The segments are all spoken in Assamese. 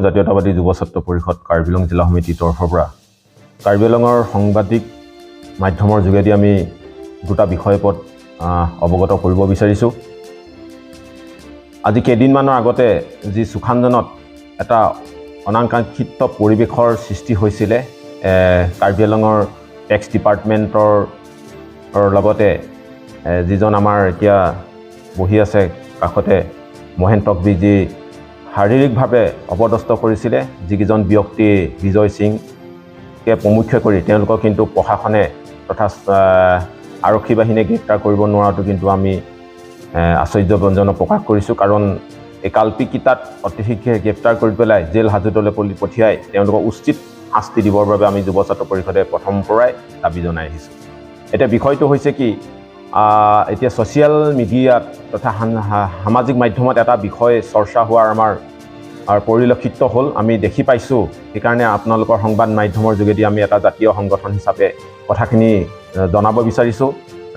জাতীয়তাবাদী যুৱ ছাত্ৰ পৰিষদ কাৰ্বি আংলং জিলা সমিতিৰ তৰফৰ পৰা কাৰ্বি আংলঙৰ সাংবাদিক মাধ্যমৰ যোগেদি আমি দুটা বিষয়ৰ ওপৰত অৱগত কৰিব বিচাৰিছোঁ। আজি কেইদিনমানৰ আগতে যি সুখাঞ্জনত এটা অনাকাংক্ষিত পৰিৱেশৰ সৃষ্টি হৈছিলে কাৰ্বি আংলঙৰ টেক্স ডিপাৰ্টমেণ্টৰ লগতে যিজন আমাৰ এতিয়া বহি আছে কাষতে মহেন্দ্ৰক বিজি শাৰীৰিকভাৱে অপদস্থ কৰিছিলে, যিকেইজন ব্যক্তি বিজয় সিংকে প্ৰমুখ্য কৰি তেওঁলোকক কিন্তু প্ৰশাসনে তথা আৰক্ষী বাহিনীয়ে গ্ৰেপ্তাৰ কৰিব নোৱাৰাটো কিন্তু আমি আশ্চৰ্যজনক প্ৰকাশ কৰিছোঁ। কাৰণ এই কাল্পিকিতাত অতি শীঘ্ৰে গ্ৰেপ্তাৰ কৰি পেলাই জেল হাজতলৈ পঠিয়াই তেওঁলোকক উচিত শাস্তি দিবৰ বাবে আমি যুৱ ছাত্ৰ পৰিষদে প্ৰথম পৰাই দাবী জনাই আহিছোঁ। এতিয়া বিষয়টো হৈছে কি, এতিয়া ছ'চিয়েল মিডিয়াত তথা সামাজিক মাধ্যমত এটা বিষয় চৰ্চা হোৱাৰ আমাৰ পৰিলক্ষিত হ'ল, আমি দেখি পাইছোঁ। সেইকাৰণে আপোনালোকৰ সংবাদ মাধ্যমৰ যোগেদি আমি এটা জাতীয় সংগঠন হিচাপে কথাখিনি জনাব বিচাৰিছোঁ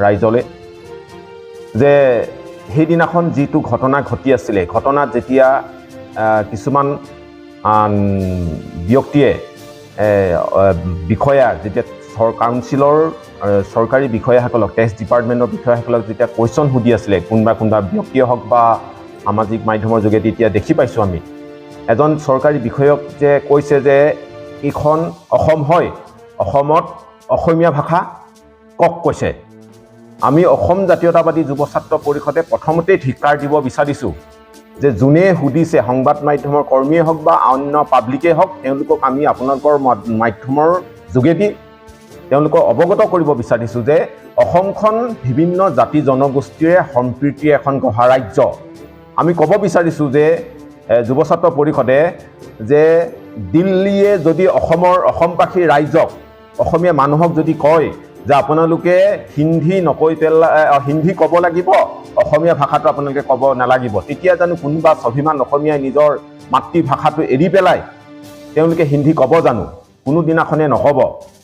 ৰাইজলৈ, যে সেইদিনাখন যিটো ঘটনা ঘটি আছিলে, ঘটনাত যেতিয়া কিছুমান ব্যক্তিয়ে বিষয়া যেতিয়া কাউন্সিলৰ চৰকাৰী বিষয়াসকলক টেক্স ডিপাৰ্টমেণ্টৰ বিষয়াসকলক যেতিয়া কুৱেশ্যন সুধি আছিলে, কোনোবা ব্যক্তিয়ে হওক বা সামাজিক মাধ্যমৰ যোগেদি এতিয়া দেখি পাইছোঁ আমি এজন চৰকাৰী বিষয়ক যে কৈছে যে এইখন অসম হয়, অসমত অসমীয়া ভাষা কক কৈছে। আমি অসম জাতীয়তাবাদী যুৱ ছাত্ৰ পৰিষদে প্ৰথমতেই ধিক্কাৰ দিব বিচাৰিছোঁ যে যোনে সুধিছে, সংবাদ মাধ্যমৰ কৰ্মীয়ে হওক বা অন্য পাব্লিকেই হওক, তেওঁলোকক আমি আপোনালোকৰ মাধ্যমৰ যোগেদি তেওঁলোকক অৱগত কৰিব বিচাৰিছোঁ যে অসমখন বিভিন্ন জাতি জনগোষ্ঠীৰে সম্প্ৰীতিৰ এখন গঢ়া ৰাজ্য। আমি ক'ব বিচাৰিছোঁ যে যুৱ ছাত্ৰ পৰিষদে যে দিল্লীয়ে যদি অসমবাসী ৰাইজক, অসমীয়া মানুহক যদি কয় যে আপোনালোকে হিন্দী নকৈ পেলাই হিন্দী ক'ব লাগিব, অসমীয়া ভাষাটো আপোনালোকে ক'ব নালাগিব, তেতিয়া জানো কোনোবা স্বাভিমান অসমীয়াই নিজৰ মাতৃভাষাটো এৰি পেলাই তেওঁলোকে হিন্দী ক'ব জানো? কোনোদিনাখনে নক'ব।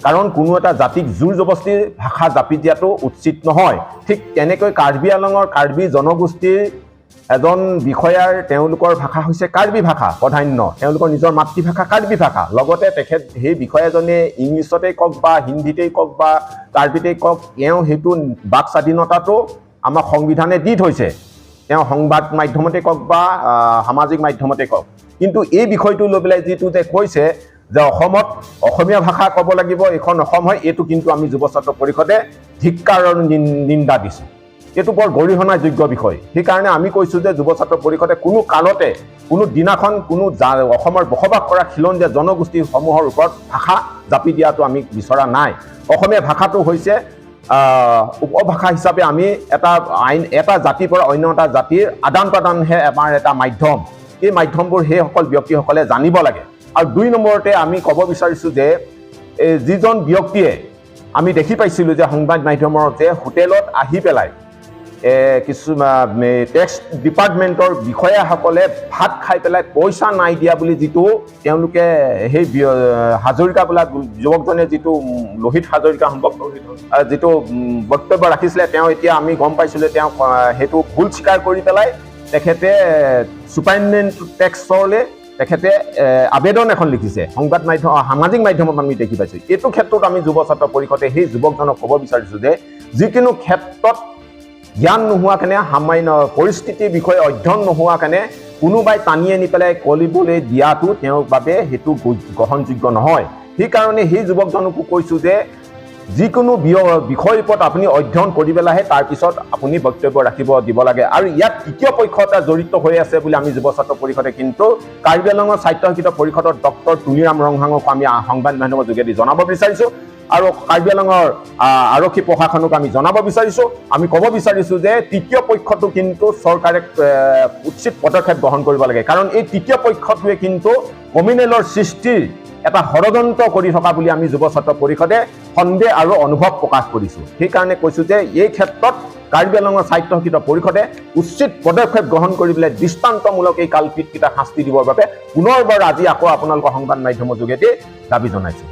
কাৰণ কোনো এটা জাতিক জোৰ জবস্তিৰ ভাষা জাপি দিয়াটো উচিত নহয়। ঠিক তেনেকৈ কাৰ্বি আংলঙৰ কাৰ্বি জনগোষ্ঠীৰ এজন বিষয়াৰ তেওঁলোকৰ ভাষা হৈছে কাৰ্বি ভাষা প্ৰাধান্য, তেওঁলোকৰ নিজৰ মাতৃভাষা কাৰ্বি ভাষা। লগতে সেই বিষয়াজনে ইংলিছতেই কওক বা হিন্দীতেই কওক বা কাৰ্বিতেই কওক, তেওঁ সেইটো বাক স্বাধীনতাটো আমাক সংবিধানে দি থৈছে, তেওঁ সংবাদ মাধ্যমতে কওক বা সামাজিক মাধ্যমতে কওক। কিন্তু এই বিষয়টো লৈ পেলাই যিটো যে কৈছে যে অসমত অসমীয়া ভাষা ক'ব লাগিব, এইখন অসম হয়, এইটো কিন্তু আমি যুৱ ছাত্ৰ পৰিষদে ধিক্কাৰৰ নিন্দা দিছোঁ। এইটো বৰ গৰিহণাযোগ্য বিষয়। সেইকাৰণে আমি কৈছোঁ যে যুৱ ছাত্ৰ পৰিষদে কোনো কালতে কোনো দিনাখন কোনো অসমৰ বসবাস কৰা খিলঞ্জীয়া জনগোষ্ঠীসমূহৰ ওপৰত ভাষা জাপি দিয়াটো আমি বিচৰা নাই। অসমীয়া ভাষাটো হৈছে উপভাষা হিচাপে আমি এটা জাতিৰ পৰা অন্য এটা জাতিৰ আদান প্ৰদানহে আমাৰ এটা মাধ্যম। এই মাধ্যমবোৰ সেইসকল ব্যক্তিসকলে জানিব লাগে। আৰু 2 নম্বৰতে আমি ক'ব বিচাৰিছোঁ যে যিজন ব্যক্তিয়ে আমি দেখি পাইছিলোঁ যে সংবাদ মাধ্যমৰ যে হোটেলত আহি পেলাই টেক্স ডিপাৰ্টমেণ্টৰ বিষয়াসকলে ভাত খাই পেলাই পইচা নাই দিয়া বুলি যিটো তেওঁলোকে সেই হাজৰিকা বোলা যুৱকজনে যিটো লোহিত হাজৰিকা যিটো বক্তব্য ৰাখিছিলে, তেওঁ এতিয়া আমি গম পাইছিলোঁ তেওঁ সেইটো ভুল স্বীকাৰ কৰি পেলাই তেখেতে ছুপাৰিনটেণ্ডেণ্ট টেক্সলৈ তেখেতে আবেদন এখন লিখিছে। সামাজিক মাধ্যমত আমি দেখি পাইছোঁ। এইটো ক্ষেত্ৰত আমি যুৱ ছাত্ৰ পৰিষদে সেই যুৱকজনক ক'ব বিচাৰিছোঁ যে যিকোনো ক্ষেত্ৰত জ্ঞান নোহোৱা কাৰণে, সামান্য পৰিস্থিতিৰ বিষয়ে অধ্যয়ন নোহোৱা কাৰণে কোনোবাই টানি আনি পেলাই কলিবলৈ দিয়াটো তেওঁৰ বাবে সেইটো গ্ৰহণযোগ্য নহয়। সেইকাৰণে সেই যুৱকজনকো কৈছোঁ যে যিকোনো বিষয়ৰ ওপৰত আপুনি অধ্যয়ন কৰি পেলাইহে তাৰপিছত আপুনি বক্তব্য দিব লাগে। আৰু ইয়াত তৃতীয় পক্ষ এটা জড়িত হৈ আছে বুলি আমি যুৱ ছাত্ৰ পৰিষদে কিন্তু কাৰ্বি আংলঙৰ স্বায়ত্তশাসিত পৰিষদৰ ডক্টৰ তুনিৰাম ৰংহাঙক আমি সংবাদ মাধ্যমৰ যোগেদি জনাব বিচাৰিছোঁ। আৰু কাৰ্বি আংলঙৰ আৰক্ষী প্ৰশাসনক আমি জনাব বিচাৰিছোঁ, আমি ক'ব বিচাৰিছোঁ যে তৃতীয় পক্ষটো কিন্তু চৰকাৰে উচিত পদক্ষেপ গ্ৰহণ কৰিব লাগে। কাৰণ এই তৃতীয় পক্ষটোৱে কিন্তু কমিউনেলৰ সৃষ্টিৰ এটা ষড়যন্ত্ৰ কৰি থকা বুলি আমি যুৱ ছাত্ৰ পৰিষদে সন্দেহ আৰু অনুভৱ প্ৰকাশ কৰিছোঁ। সেইকাৰণে কৈছোঁ যে এই ক্ষেত্ৰত কাৰ্বি আংলঙৰ স্বায়ত্তশাসিত পৰিষদে উচিত পদক্ষেপ গ্ৰহণ কৰি পেলাই দৃষ্টান্তমূলক এই কাল্পিতকেইটা শাস্তি দিবৰ বাবে পুনৰবাৰ আজি আকৌ আপোনালোকৰ সংবাদ মাধ্যমৰ যোগেদি দাবী জনাইছোঁ।